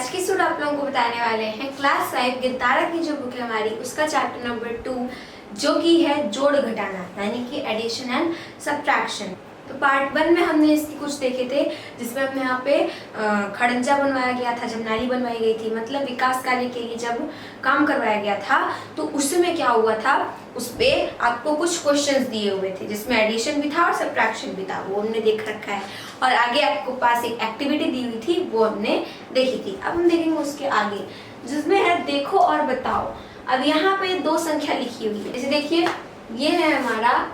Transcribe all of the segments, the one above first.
आज की स्टूडेंट आप लोगों को बताने वाले हैं क्लास 5 गिरतारा की जो बुक है हमारी उसका चैप्टर नंबर 2 जो कि है जोड़ घटाना यानी कि एडिशन एंड सब्ट्रैक्शन। तो पार्ट 1 में हमने इसकी कुछ देखे थे जिसमें हमने यहाँ पे खड़ंजा बनवाया गया था, जब नाली बनवाई गई थी, मतलब विकास कार्य के लिए जब काम करवाया गया था तो उस समय क्या हुआ था, उस पर आपको कुछ क्वेश्चंस दिए हुए थे जिसमें एडिशन भी था और सब्ट्रैक्शन भी था, वो हमने देख रखा है। और आगे आपको पास एक एक्टिविटी दी हुई थी वो हमने देखी थी। अब हम देखेंगे उसके आगे जिसमें है देखो और बताओ। अब यहाँ पे दो संख्या लिखी हुई है, जैसे देखिए ये है हमारा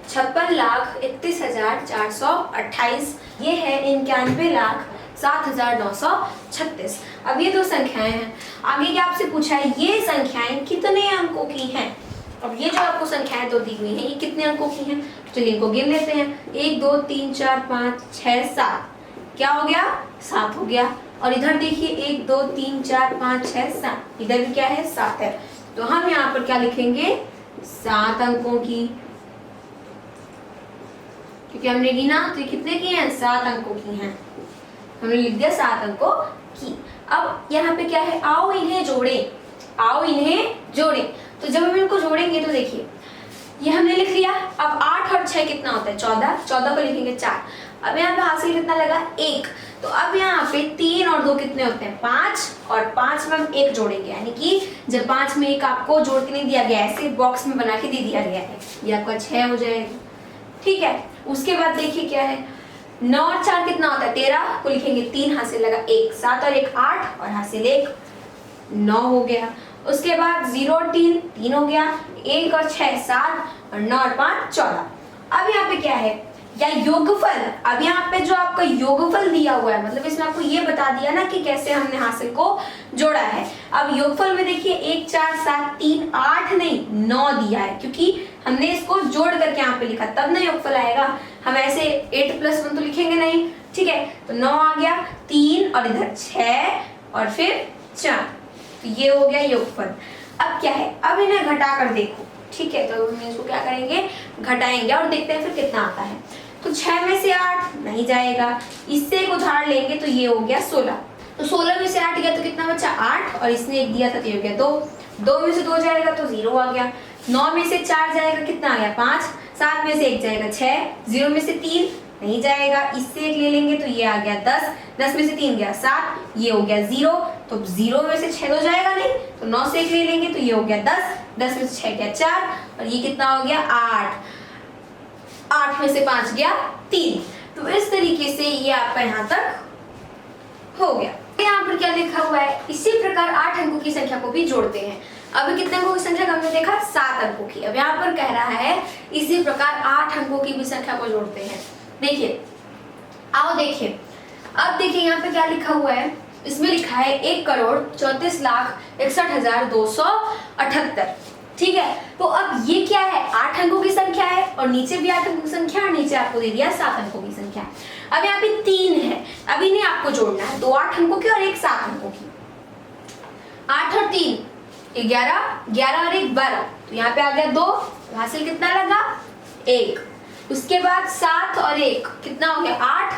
56,31,428, ये है 91,07,936। अब ये दो संख्याएं हैं। आगे क्या आपसे पूछा है ये संख्याएं कितने अंकों की हैं। अब ये जो आपको संख्याएं दो दी हुई हैं ये कितने अंकों की हैं, चलिए इनको गिन लेते हैं। 1 2 3 4 5 6 7, क्या हो गया 7 हो गया। और इधर देखिए 1 2 3 4 5 6 7, इधर भी क्या है 7 है। तो हम यहाँ पर क्या लिखेंगे 7 अंकों की, क्योंकि हमने गिना तो ये कितने की हैं 7 अंकों की हैं, हमने लिख दिया 7 अंकों की। अब यहाँ पे क्या है आओ इन्हें जोड़ें, आओ इन्हें जोड़ें। तो जब हम इनको जोड़ेंगे तो देखिए ये हमने लिख लिया। अब 8 और 6 कितना होता है 14, 14 को लिखेंगे 4। अब यहाँ पे हासिल कितना लगा 1। तो अब यहाँ पे 3 और 2 कितने होते हैं 5, और 5 में हम 1 जोड़ेंगे, यानी कि जब 5 में 1 आपको जोड़ के नहीं दिया गया, ऐसे बॉक्स में बना के दे दिया गया है, ये आपका 6 हो जाएगा। ठीक है, उसके बाद देखिए क्या है 9 और 4 कितना होता है 13 को लिखेंगे 3, हासिल लगा 1, 7 और 1 8 और हासिल 1 9 हो गया। उसके बाद 0 और 3 3 हो गया, 1 और 6 7 और 9 और 5 14। अब यहाँ पे क्या है या योगफल। अब यहाँ पे जो आपका योगफल दिया हुआ है, मतलब इसमें आपको ये बता दिया ना कि कैसे हमने हासिल को जोड़ा है। अब योगफल में देखिए 1 4 7 3 8 नहीं 9 दिया है, क्योंकि हमने इसको जोड़ करके यहाँ पे लिखा तब ना योगफल आएगा। हम ऐसे 8 + 1 तो लिखेंगे नहीं, ठीक है। तो 9 आ गया, 3 और इधर 6 और फिर 4, तो ये हो गया योगफल। अब क्या है अब इन्हें घटा कर देखो, ठीक है। तो हम इसको क्या करेंगे घटाएंगे और देखते हैं फिर कितना आता है। तो 6 में से 8 नहीं जाएगा, इससे एक उधार लेंगे तो ये हो गया 16। तो 16 में से 8 गया तो कितना बचा 8, और इसने 1 दिया था तो ये हो गया 2। 2 में से 2 जाएगा तो 0 आ गया। 9 में से 4 जाएगा कितना आ गया 5। 7 में से 1 जाएगा 6। 0 में से 3 नहीं जाएगा, इससे 1 ले लेंगे तो ये आ गया 10। 10 में से 3 गया 7, ये हो गया 0। तो 0 में से 6 तो जाएगा नहीं, तो 9 से 1 ले लेंगे तो ये हो गया 10। 10 में से 6 गया 4 और ये कितना हो गया 8। 8 में से 5 गया 3। तो इस तरीके से ये आपका यहाँ तक हो गया। यहाँ पर क्या लिखा हुआ है इसी प्रकार 8 अंकों की संख्या को भी जोड़ते हैं। अभी कितने अंकों की संख्या हमने देखा 7 अंकों की। अब यहाँ पर कह रहा है इसी प्रकार 8 अंकों की भी संख्या को जोड़ते हैं। देखिए आओ देखिए, अब देखिए यहाँ पे क्या लिखा हुआ है, इसमें लिखा है 1,34,61,278। ठीक है, तो अब ये क्या है 8 अंकों की संख्या है और नीचे भी 8 अंकों की संख्या और नीचे आपको दे दिया 7 अंकों की संख्या। अब यहाँ पे 3 है, अब इन्हें आपको जोड़ना है, 2 8 अंकों की और 1 7 अंकों की। 8 और 3 11, 11 और 1 12, तो यहाँ पे आ गया 2, हासिल कितना लगा 1। उसके बाद 7 और 1 कितना हो गया 8।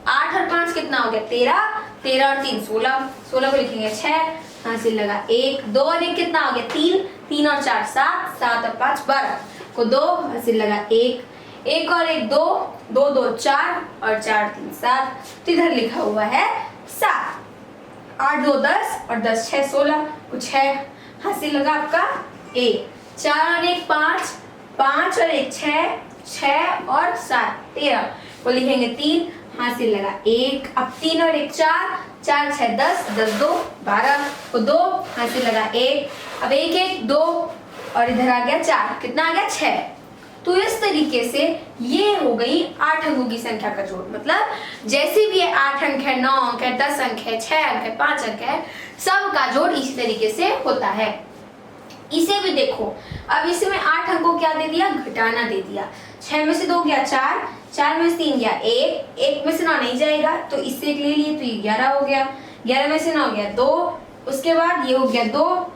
8 और 5 कितना हो गया 13। 13 और 3 16, 16 को लिखेंगे 6, हासिल लगा 1। 2 और 1 कितना हो गया 3। 3 और 4 7, 7 और 5 12 को 2, हासिल लगा 1। 1 और 1 2, 2 2 4 और 4 3 7, तो इधर लिखा हुआ है 7। 8 2 10 और 10 6 16 को 6, हासिल लगा आपका 1। 4 और 1 5, 5 और 1 6, 6 और 7 13 को लिखेंगे 3, हासिल लगा 1। अब 3 और 1 4, 4 6 10, 10 2 12 को 2, हासिल लगा 1। अब 1 1 2 और इधर आ गया 4, कितना आ गया 6। तो इस तरीके से ये हो गई 8 अंकों की संख्या का जोड़। मतलब जैसे भी ये 8 अंक है 9 अंक है 10 अंक है 6 अंक है 5 अंक है, सब का जोड़ इसी तरीके से होता है। इसे भी देखो, अब इसमें 8 अंकों क्या दे दिया घटाना दे दिया। 6 में से 2 गया 4, 4 में से 3 गया 1, 1 में से 9 नहीं जाएगा तो इससे 1 ले लिए तो ये 11 हो गया। 11 में से 9 गया 2, उसके बाद ये हो गया 2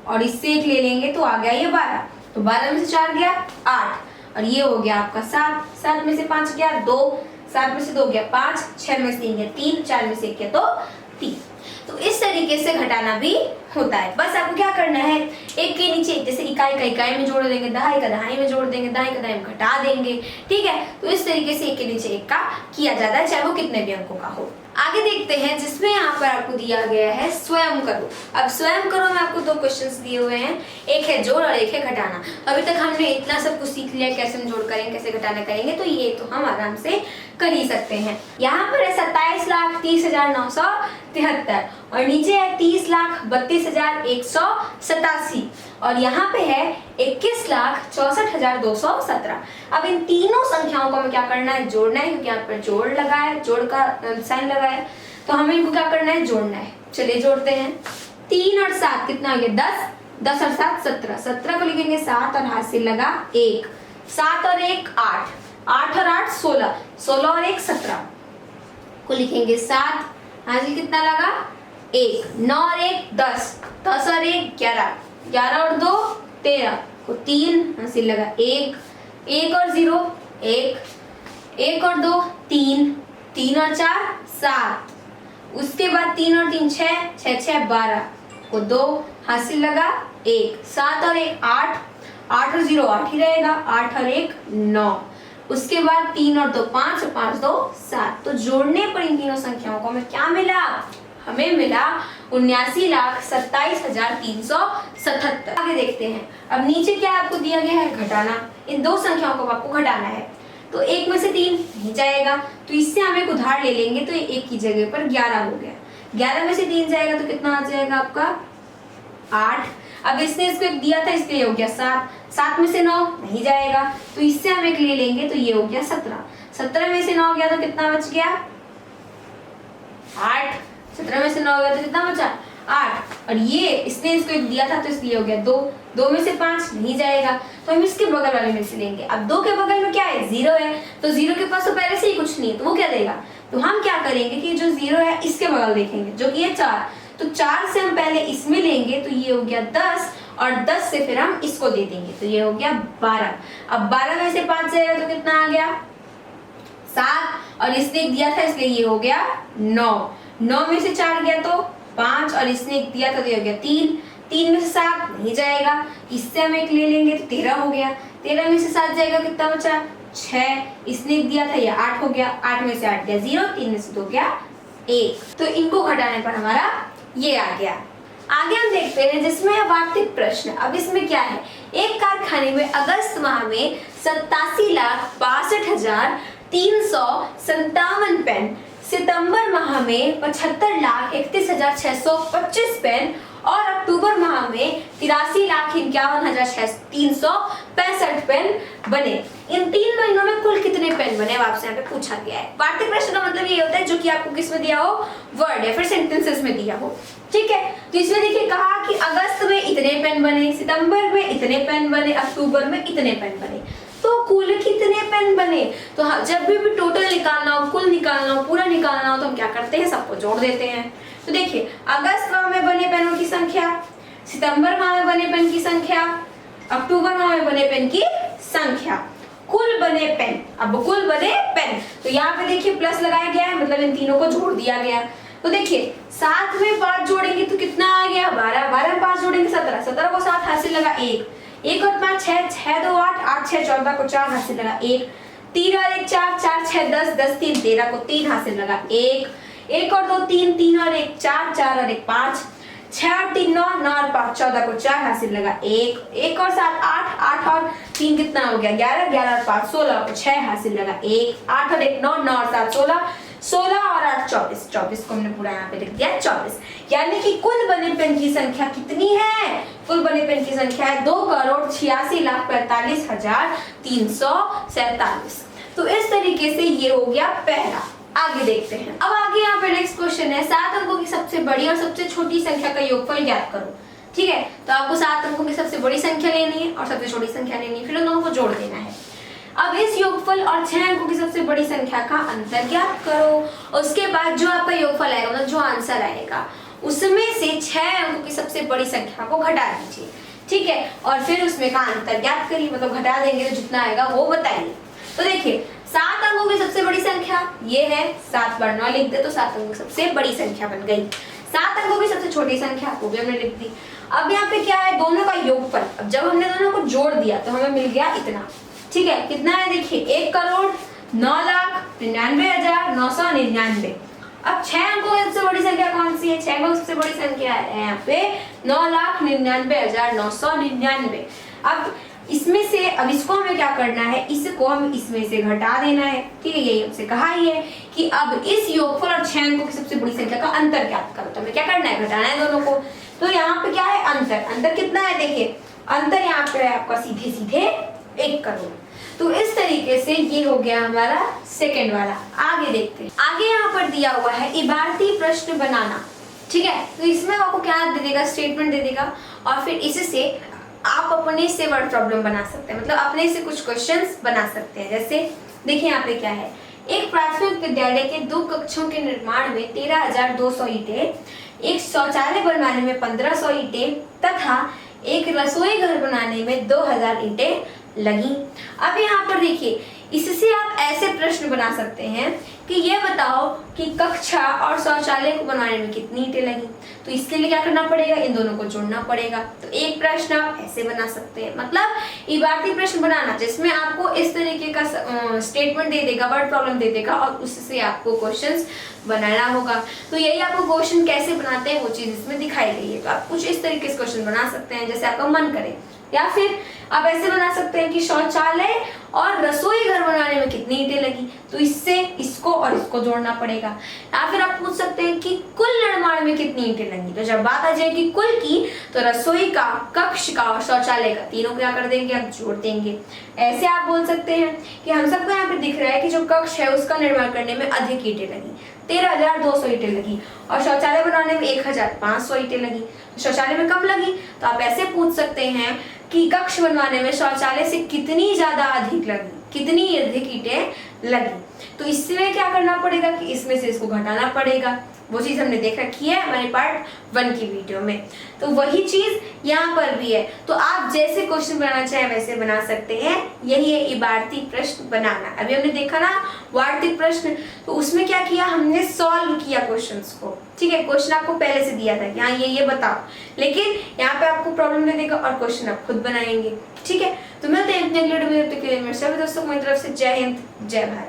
और इससे 1 ले लेंगे तो आ गया ये 12। तो 12 में से 4 गया 8 और ये हो गया आपका 7। 7 में से 5 गया 2, 7 में से 2 गया 5, 6 में से 3 गया 3, 4 में से 1 गया तो 3। तो इस तरीके से घटाना भी होता है। बस आपको क्या करना है, एक के नीचे जैसे इकाई का इकाई में जोड़ देंगे, दहाई का दहाई में जोड़ देंगे, दहाई का दहाई में घटा देंगे, ठीक है। तो इस तरीके से एक के नीचे एक का किया जाता है, चाहे वो कितने भी अंकों का हो। आगे देखते हैं जिसमें यहाँ पर आपको दिया गया है स्वयं करो। अब स्वयं करो में आपको 2 क्वेश्चंस दिए हुए हैं, एक है जोड़ और एक है घटाना। अभी तक हमने इतना सब कुछ सीख लिया, कैसे हम जोड़ करेंगे, कैसे घटाना करेंगे, तो ये तो हम आराम से कर ही सकते हैं। यहाँ पर है 27,30,973 और नीचे है 30,32,187 और यहाँ पे है 21,64,217। अब इन तीनों संख्याओं को हमें क्या करना है, जोड़ना है, क्योंकि यहाँ पर जोड़ लगा है, जोड़ का साइन लगा है, तो हमें इनको क्या करना है, जोड़ना है। चलिए जोड़ते हैं। 3 और 7 कितना हो गया, 10, 10 और 7 17, 17 को लिखेंगे 7 और हाथ से लगा 1, 7 और 1 8, 8 और 8 16, 16 और 1 17 को लिखेंगे 7, हाजिर कितना लगा 1, 9 और 1 10, 10 और 1 11, 11 और 2 13 को 3, हासिल लगा 1, 1 और 0 1, 1 और 2 3, 3 और 4 7, उसके बाद 3 और 3 6, 6 6 12 को 2, हासिल लगा 1, 7 और 1 8, 8 और 0 8 ही रहेगा, 8 और 1 9, उसके बाद 3 और 2 5 और 5 2 7। तो जोड़ने पर इन तीनों संख्याओं को हमें क्या मिला, हमें मिला 79,27,377। आगे देखते हैं। अब नीचे क्या आपको दिया गया है, घटाना। इन 2 संख्याओं को आपको घटाना है, तो 1 में से 3 नहीं जाएगा, तो इससे हम एक उधार ले लेंगे, तो 1 की जगह पर 11 हो गया। 11 में से 3 जाएगा तो कितना आ जाएगा आपका 8। अब इसने इसको एक दिया था, इसलिए हो गया 7, 7 में से 9 नहीं जाएगा, तो इससे हम एक ले लेंगे, तो ये हो गया 17, 17 में से 9 गया तो कितना बच गया 8, 17 में से 9 गया तो कितना बचा 8, और ये इसने इसको एक दिया था तो इसलिए हो गया 2, 2 में से 5 नहीं जाएगा, तो हम इसके बगल वाले में से लेंगे। अब 2 के बगल में क्या है, 0 है, तो 0 के पास तो पहले से ही कुछ नहीं है, तो वो क्या देगा, तो हम क्या करेंगे कि जो 0 है इसके बगल देखेंगे, जो कि है 4, तो 4 से हम पहले इसमें लेंगे, तो ये हो गया 10, और 10 से फिर हम इसको दे देंगे, तो ये हो गया 12। अब 12 में से 5 जाएगा तो कितना आ गया 7, और इसने एक दिया था इसलिए ये हो गया 9, 9 में से 4 गया तो 5, और इसने एक दिया था तो ये हो गया 3, 3 में से 7 नहीं जाएगा, इससे हम एक ले लेंगे तो 13 हो गया, 13 में से 7 जाएगा कितना बचा 6, इसने एक दिया था ये 8 हो गया, 8 में से 8 गया 0, 3 में से 2 गया 1। तो इनको घटाने पर हमारा ये आ गया। आगे हम देखते हैं जिसमें है वार्षिक प्रश्न। अब इसमें क्या है, एक कारखाने में अगस्त माह में 87,62,357 पेन, सितंबर माह में 75,31,625 पेन और अक्टूबर माह में 83,51,365 पेन बने। इन 3 महीनों में कुल कितने पेन बने, आपसे यहाँ पे पूछा गया है। वार्षिक प्रश्न का मतलब ये होता है जो कि आपको किस में दिया हो, वर्ड या फिर सेंटेंसेस में दिया हो, ठीक है। तो इसमें देखिए कहा कि अगस्त में इतने पेन बने, सितंबर में इतने पेन बने, अक्टूबर में इतने पेन बने, तो कुल कितने पेन बने। तो हाँ, जब भी टोटल निकालना हो, कुल निकालना हो, पूरा निकालना हो, तो हम क्या करते हैं, सबको जोड़ देते हैं। तो देखिए अगस्त माह में बने पेनों की संख्या, सितंबर माह में बने पेन की संख्या, अक्टूबर माह में बने पेन की संख्या, कुल बने पेन। अब कुल बने पेन, तो यहाँ पे देखिए प्लस लगाया गया है, मतलब इन तीनों को जोड़ दिया गया। तो देखिए 7 में 5 जोड़ेंगे तो कितना आ गया 12, 12 में 5 जोड़ेंगे 17, 17 को 7 हासिल लगा 1, 1 और 5 6, 6 2 8, 8 6 14 को 4 हासिल लगा 1, 3 और 1 4, 4 6 10, 10 3 13 को 3 हासिल लगा 1, 1 और 2 3, 3 और 1 4, 4 और 1 5, 6 और 3 9, 9 और 5 14 को 4 हासिल लगा 1, 1 और 7 8, 8 और 3 कितना हो गया 11, 11 और 5 16 को 6 हासिल लगा 1, 8 और 1 9, 9 और 7 16, 16 और 8 24, 24 को हमने पूरा यहाँ पे लिख दिया 24। यानी कि कुल बने पेन की संख्या कितनी है, कुल बने पेन की संख्या है 2,86,45,347। तो इस तरीके से ये हो गया पहला। आगे देखते हैं। अब आगे यहाँ पे नेक्स्ट क्वेश्चन है 7 अंकों की सबसे बड़ी और सबसे छोटी संख्या का योगफल ज्ञात करो। ठीक है, तो आपको 7 अंकों की सबसे बड़ी संख्या लेनी है और सबसे छोटी संख्या लेनी है, फिर उन दोनों को जोड़ देना है। अब इस योगफल और 6 अंकों की सबसे बड़ी संख्या का अंतर ज्ञात करो। उसके बाद जो आपका योगफल आएगा, मतलब जो आंसर आएगा, उसमें से 6 अंकों की सबसे बड़ी संख्या को घटा दीजिए। ठीक है, और फिर उसमें का अंतर ज्ञात करिए, मतलब घटा देंगे तो जितना आएगा वो बताइए। तो देखिए 7 अंकों की सबसे बड़ी संख्या ये है, 7 बार 9 लिख दे तो 7 अंकों की सबसे बड़ी संख्या बन गई। 7 अंकों की सबसे छोटी संख्या वो भी हमने लिख दी। अब यहाँ पे क्या है, दोनों का योगफल। अब जब हमने दोनों को जोड़ दिया तो हमें मिल गया इतना। ठीक है, कितना है देखिए, 1,09,99,999। अब 6 अंकों की सबसे बड़ी संख्या कौन सी है? 6 अंकों की सबसे बड़ी संख्या है यहाँ पे 9,99,999। अब इसमें से, अब इसको हमें क्या करना है, इसको हम इसमें से घटा देना है। ठीक है, यही हमसे कहा ही है कि अब इस योगफल और 6 अंकों की सबसे बड़ी संख्या का अंतर क्या करो, तो हमें क्या करना है, घटाना है दोनों को। तो यहाँ पे क्या है, अंतर। अंतर कितना है देखिए, अंतर यहाँ पे है आपका सीधे सीधे 1 करोड़। तो इस तरीके से ये हो गया हमारा सेकंड वाला। आगे देखते हैं, आगे यहाँ पर दिया हुआ है इबारती प्रश्न बनाना। ठीक है, तो इसमें आपको क्या दे देगा, स्टेटमेंट दे देगा, और फिर इससे आप अपने से वर्ड प्रॉब्लम बना सकते हैं, मतलब अपने से कुछ क्वेश्चंस बना सकते हैं। जैसे देखिए यहाँ पे क्या है, एक प्राथमिक विद्यालय के 2 कक्षों के निर्माण में 13,200 ईंटें, एक शौचालय बनवाने में 1,500 ईंटें तथा एक रसोई घर बनाने में 2,000 ईंटें लगी। अब यहाँ पर देखिए, इससे आप ऐसे प्रश्न बना सकते हैं कि ये बताओ कि कक्षा और शौचालय को बनाने में कितनी ईंटें लगी। तो इसके लिए क्या करना पड़ेगा, इन दोनों को जोड़ना पड़ेगा। तो एक प्रश्न आप ऐसे बना सकते हैं, मतलब इबारती प्रश्न बनाना जिसमें आपको इस तरीके का स्टेटमेंट दे देगा, वर्ड प्रॉब्लम दे देगा, और उससे आपको क्वेश्चंस बनाना होगा। तो यही आपको क्वेश्चन कैसे बनाते हैं वो चीज इसमें दिखाई गई है। तो आप कुछ इस तरीके से क्वेश्चन बना सकते हैं जैसे आपका मन करे, या फिर आप ऐसे बना सकते हैं कि शौचालय और रसोई घर बनाने में कितनी ईंटें लगी, तो इससे इसको और इसको जोड़ना पड़ेगा। या फिर आप पूछ सकते हैं कि कुल निर्माण में कितनी ईंटें लगी। तो जब बात आ जाएगी कुल की, तो रसोई का, कक्ष का और शौचालय का, तीनों क्या कर देंगे, आप जोड़ देंगे। ऐसे आप बोल सकते हैं कि हम सबको यहाँ पे दिख रहा है कि जो कक्ष है उसका निर्माण करने में अधिक ईंटें लगी, 13,200 ईंटें लगी, और शौचालय बनाने में 1,500 ईंटें लगी। शौचालय में कम लगी, तो आप ऐसे पूछ सकते हैं कि कक्ष बनवाने में शौचालय से कितनी ज्यादा अधिक लगी, कितनी अधिक ईंटें लगी। तो इसमें क्या करना पड़ेगा कि इसमें से इसको घटाना पड़ेगा। वो चीज हमने देख रखी है हमारे पार्ट 1 की वीडियो में, तो वही चीज यहाँ पर भी है। तो आप जैसे क्वेश्चन बनाना चाहें वैसे बना सकते हैं। यही है इबारती प्रश्न बनाना। अभी हमने देखा ना वार्तिक प्रश्न, तो उसमें क्या किया, हमने सॉल्व किया क्वेश्चंस को। ठीक है, क्वेश्चन आपको पहले से दिया था कि हाँ ये बताओ, लेकिन यहाँ पे आपको प्रॉब्लम दे देगा और क्वेश्चन आप खुद बनाएंगे। ठीक है, तो मिलते हैं अपने अगले वीडियो में। तब तक के लिए मेरे सभी दोस्तों को मेरी तरफ से जय हिंद, जय भारत।